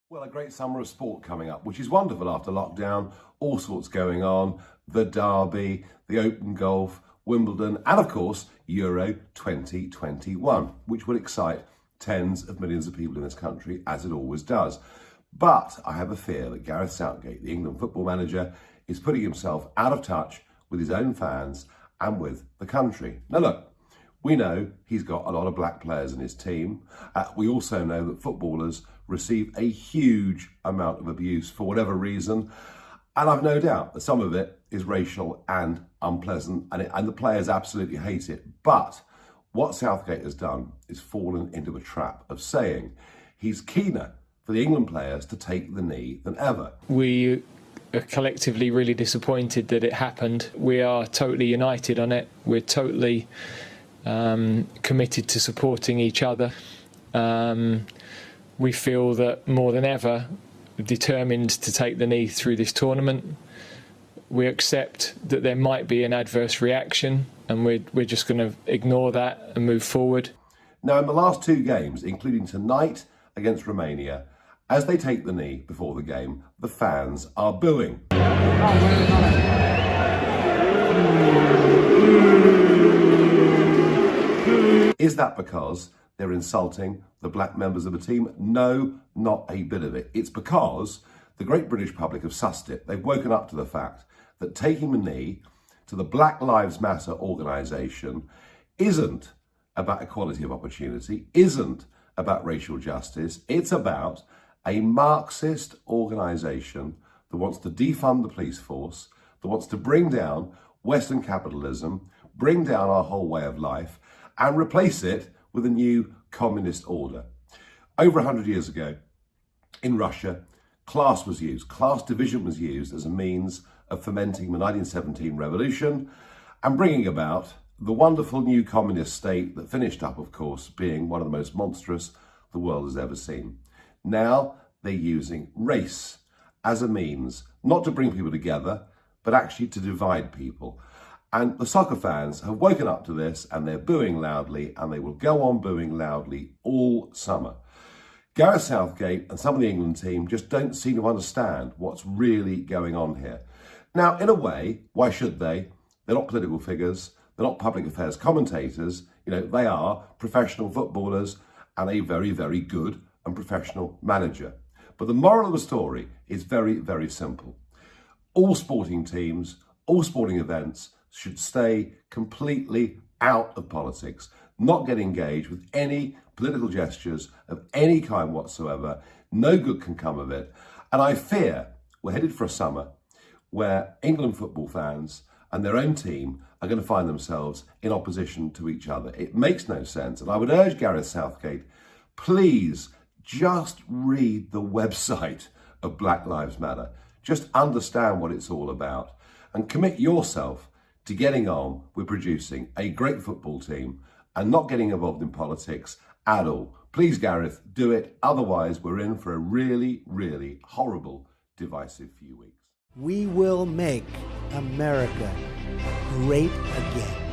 Well, a great summer of sport coming up, which is wonderful after lockdown. All sorts going on. The Derby, the Open Golf, Wimbledon, and of course, Euro 2021, which will excite tens of millions of people in this country, as it always does. But I have a fear that Gareth Southgate, the England football manager, is putting himself out of touch with his own fans and with the country. Now look, we know he's got a lot of black players in his team. We also know that footballers receive a huge amount of abuse for whatever reason. And I've no doubt that some of it is racial and unpleasant, and the players absolutely hate it. But what Southgate has done is fallen into a trap of saying he's keener for the England players to take the knee than ever. We are collectively really disappointed that it happened. We are totally united on it. We're totally committed to supporting each other. We feel that more than ever, we're determined to take the knee through this tournament. We accept that there might be an adverse reaction, and we're just going to ignore that and move forward. Now, in the last two games, including tonight against Romania, as they take the knee before the game, the fans are booing. Is that because they're insulting the black members of the team? No, not a bit of it. It's because the great British public have sussed it. They've woken up to the fact that taking the knee to the Black Lives Matter organisation isn't about equality of opportunity, isn't about racial justice. It's about a Marxist organisation that wants to defund the police force, that wants to bring down Western capitalism, bring down our whole way of life, and replace it with a new communist order. Over 100 years ago, in Russia, class division was used as a means of fomenting the 1917 revolution and bringing about the wonderful new communist state that finished up, of course, being one of the most monstrous the world has ever seen. Now they're using race as a means, not to bring people together, but actually to divide people. And the soccer fans have woken up to this, and they're booing loudly, and they will go on booing loudly all summer. Gareth Southgate and some of the England team just don't seem to understand what's really going on here. Now, in a way, why should they? They're not political figures. They're not public affairs commentators. They are professional footballers and a very, very good and professional manager. But the moral of the story is very, very simple. All sporting teams, all sporting events should stay completely out of politics, not get engaged with any political gestures of any kind whatsoever. No good can come of it. And I fear we're headed for a summer where England football fans and their own team are going to find themselves in opposition to each other. It makes no sense. And I would urge Gareth Southgate, please just read the website of Black Lives Matter. Just understand what it's all about and commit yourself to getting on with producing a great football team and not getting involved in politics at all. Please, Gareth, do it. Otherwise, we're in for a really, really horrible, divisive few weeks. We will make America great again.